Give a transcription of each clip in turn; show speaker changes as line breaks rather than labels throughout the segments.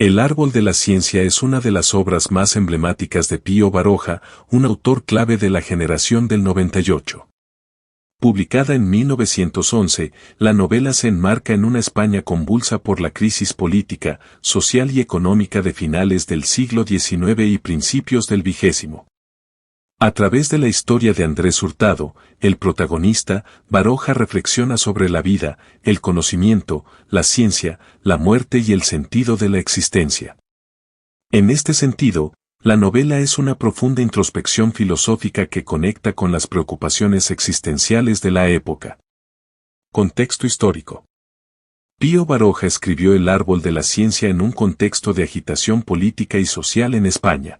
El árbol de la ciencia es una de las obras más emblemáticas de Pío Baroja, un autor clave de la generación del 98. Publicada en 1911, la novela se enmarca en una España convulsa por la crisis política, social y económica de finales del siglo XIX y principios del XX. A través de la historia de Andrés Hurtado, el protagonista, Baroja reflexiona sobre la vida, el conocimiento, la ciencia, la muerte y el sentido de la existencia. En este sentido, la novela es una profunda introspección filosófica que conecta con las preocupaciones existenciales de la época. Contexto histórico. Pío Baroja escribió El árbol de la ciencia en un contexto de agitación política y social en España.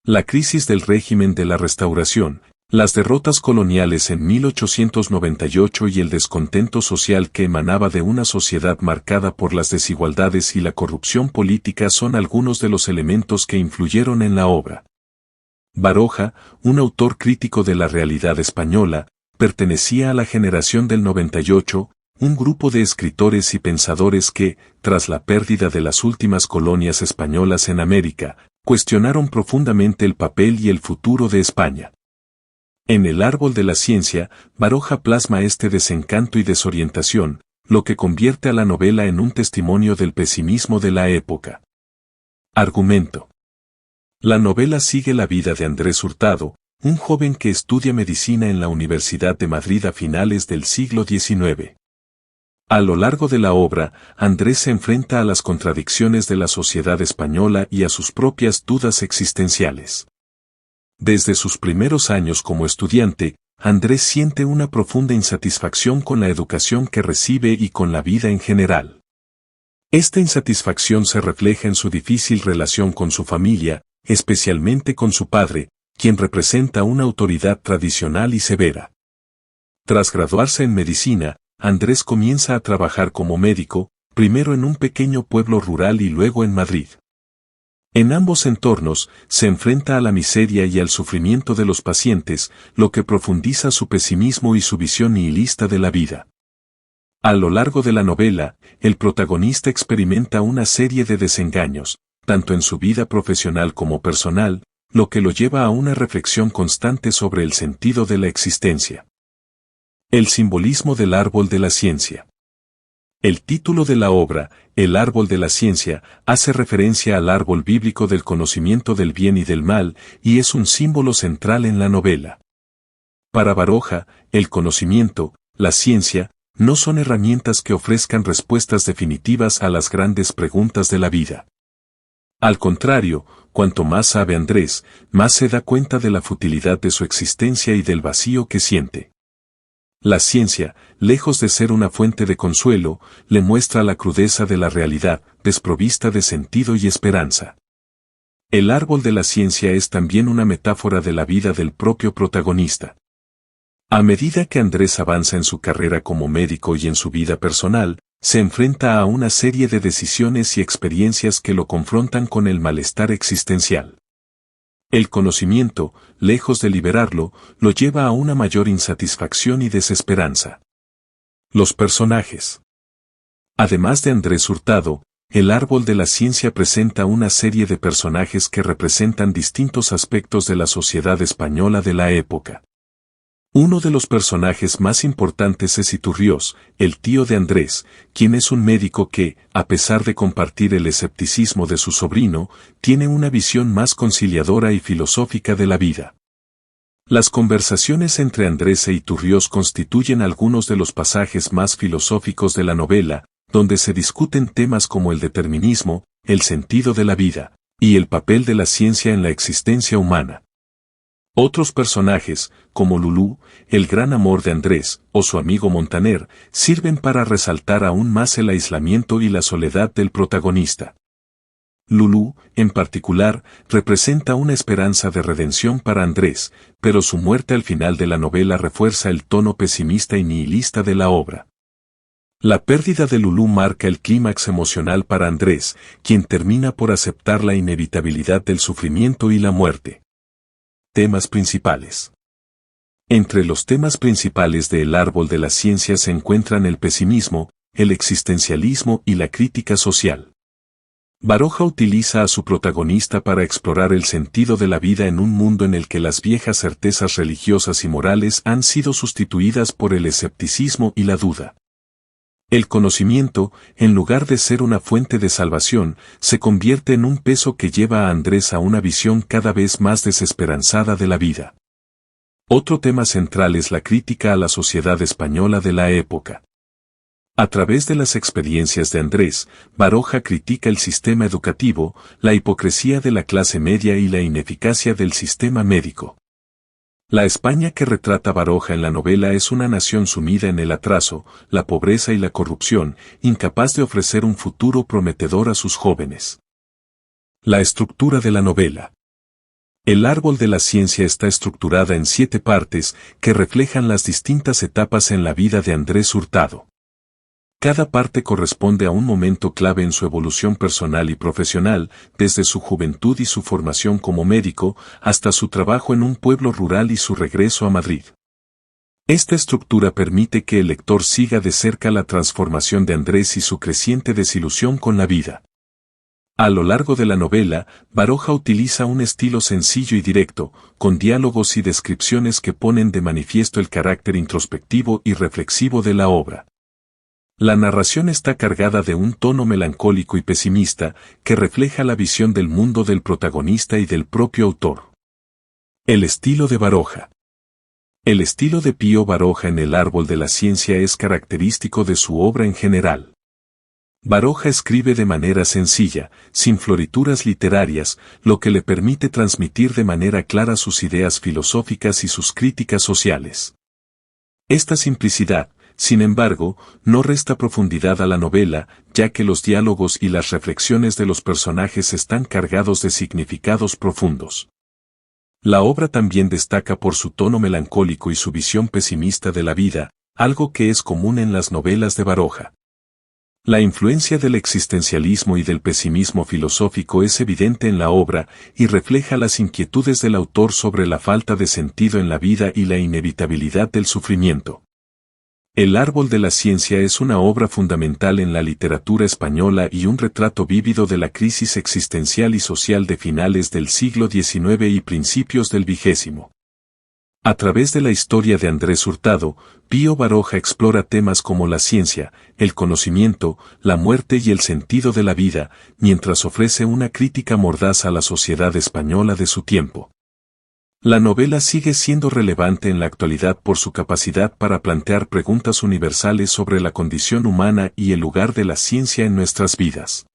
La crisis del régimen de la Restauración, las derrotas coloniales en 1898 y el descontento social que emanaba de una sociedad marcada por las desigualdades y la corrupción política son algunos de los elementos que influyeron en la obra. Baroja, un autor crítico de la realidad española, pertenecía a la generación del 98, un grupo de escritores y pensadores que, tras la pérdida de las últimas colonias españolas en América, cuestionaron profundamente el papel y el futuro de España. En El árbol de la ciencia, Baroja plasma este desencanto y desorientación, lo que convierte a la novela en un testimonio del pesimismo de la época. Argumento. La novela sigue la vida de Andrés Hurtado, un joven que estudia medicina en la Universidad de Madrid a finales del siglo XIX. A lo largo de la obra, Andrés se enfrenta a las contradicciones de la sociedad española y a sus propias dudas existenciales. Desde sus primeros años como estudiante, Andrés siente una profunda insatisfacción con la educación que recibe y con la vida en general. Esta insatisfacción se refleja en su difícil relación con su familia, especialmente con su padre, quien representa una autoridad tradicional y severa. Tras graduarse en medicina, Andrés comienza a trabajar como médico, primero en un pequeño pueblo rural y luego en Madrid. En ambos entornos, se enfrenta a la miseria y al sufrimiento de los pacientes, lo que profundiza su pesimismo y su visión nihilista de la vida. A lo largo de la novela, el protagonista experimenta una serie de desengaños, tanto en su vida profesional como personal, lo que lo lleva a una reflexión constante sobre el sentido de la existencia. El simbolismo del árbol de la ciencia. El título de la obra, El árbol de la ciencia, hace referencia al árbol bíblico del conocimiento del bien y del mal, y es un símbolo central en la novela. Para Baroja, el conocimiento, la ciencia, no son herramientas que ofrezcan respuestas definitivas a las grandes preguntas de la vida. Al contrario, cuanto más sabe Andrés, más se da cuenta de la futilidad de su existencia y del vacío que siente. La ciencia, lejos de ser una fuente de consuelo, le muestra la crudeza de la realidad, desprovista de sentido y esperanza. El árbol de la ciencia es también una metáfora de la vida del propio protagonista. A medida que Andrés avanza en su carrera como médico y en su vida personal, se enfrenta a una serie de decisiones y experiencias que lo confrontan con el malestar existencial. El conocimiento, lejos de liberarlo, lo lleva a una mayor insatisfacción y desesperanza. Los personajes. Además de Andrés Hurtado, El árbol de la ciencia presenta una serie de personajes que representan distintos aspectos de la sociedad española de la época. Uno de los personajes más importantes es Iturriós, el tío de Andrés, quien es un médico que, a pesar de compartir el escepticismo de su sobrino, tiene una visión más conciliadora y filosófica de la vida. Las conversaciones entre Andrés e Iturriós constituyen algunos de los pasajes más filosóficos de la novela, donde se discuten temas como el determinismo, el sentido de la vida, y el papel de la ciencia en la existencia humana. Otros personajes, como Lulú, el gran amor de Andrés, o su amigo Montaner, sirven para resaltar aún más el aislamiento y la soledad del protagonista. Lulú, en particular, representa una esperanza de redención para Andrés, pero su muerte al final de la novela refuerza el tono pesimista y nihilista de la obra. La pérdida de Lulú marca el clímax emocional para Andrés, quien termina por aceptar la inevitabilidad del sufrimiento y la muerte. Temas principales. Entre los temas principales de El árbol de la ciencia se encuentran el pesimismo, el existencialismo y la crítica social. Baroja utiliza a su protagonista para explorar el sentido de la vida en un mundo en el que las viejas certezas religiosas y morales han sido sustituidas por el escepticismo y la duda. El conocimiento, en lugar de ser una fuente de salvación, se convierte en un peso que lleva a Andrés a una visión cada vez más desesperanzada de la vida. Otro tema central es la crítica a la sociedad española de la época. A través de las experiencias de Andrés, Baroja critica el sistema educativo, la hipocresía de la clase media y la ineficacia del sistema médico. La España que retrata Baroja en la novela es una nación sumida en el atraso, la pobreza y la corrupción, incapaz de ofrecer un futuro prometedor a sus jóvenes. La estructura de la novela. El árbol de la ciencia está estructurada en 7 partes que reflejan las distintas etapas en la vida de Andrés Hurtado. Cada parte corresponde a un momento clave en su evolución personal y profesional, desde su juventud y su formación como médico, hasta su trabajo en un pueblo rural y su regreso a Madrid. Esta estructura permite que el lector siga de cerca la transformación de Andrés y su creciente desilusión con la vida. A lo largo de la novela, Baroja utiliza un estilo sencillo y directo, con diálogos y descripciones que ponen de manifiesto el carácter introspectivo y reflexivo de la obra. La narración está cargada de un tono melancólico y pesimista que refleja la visión del mundo del protagonista y del propio autor. El estilo de Baroja. El estilo de Pío Baroja en El árbol de la ciencia es característico de su obra en general. Baroja escribe de manera sencilla, sin florituras literarias, lo que le permite transmitir de manera clara sus ideas filosóficas y sus críticas sociales. Esta simplicidad, sin embargo, no resta profundidad a la novela, ya que los diálogos y las reflexiones de los personajes están cargados de significados profundos. La obra también destaca por su tono melancólico y su visión pesimista de la vida, algo que es común en las novelas de Baroja. La influencia del existencialismo y del pesimismo filosófico es evidente en la obra y refleja las inquietudes del autor sobre la falta de sentido en la vida y la inevitabilidad del sufrimiento. El árbol de la ciencia es una obra fundamental en la literatura española y un retrato vívido de la crisis existencial y social de finales del siglo XIX y principios del XX. A través de la historia de Andrés Hurtado, Pío Baroja explora temas como la ciencia, el conocimiento, la muerte y el sentido de la vida, mientras ofrece una crítica mordaz a la sociedad española de su tiempo. La novela sigue siendo relevante en la actualidad por su capacidad para plantear preguntas universales sobre la condición humana y el lugar de la ciencia en nuestras vidas.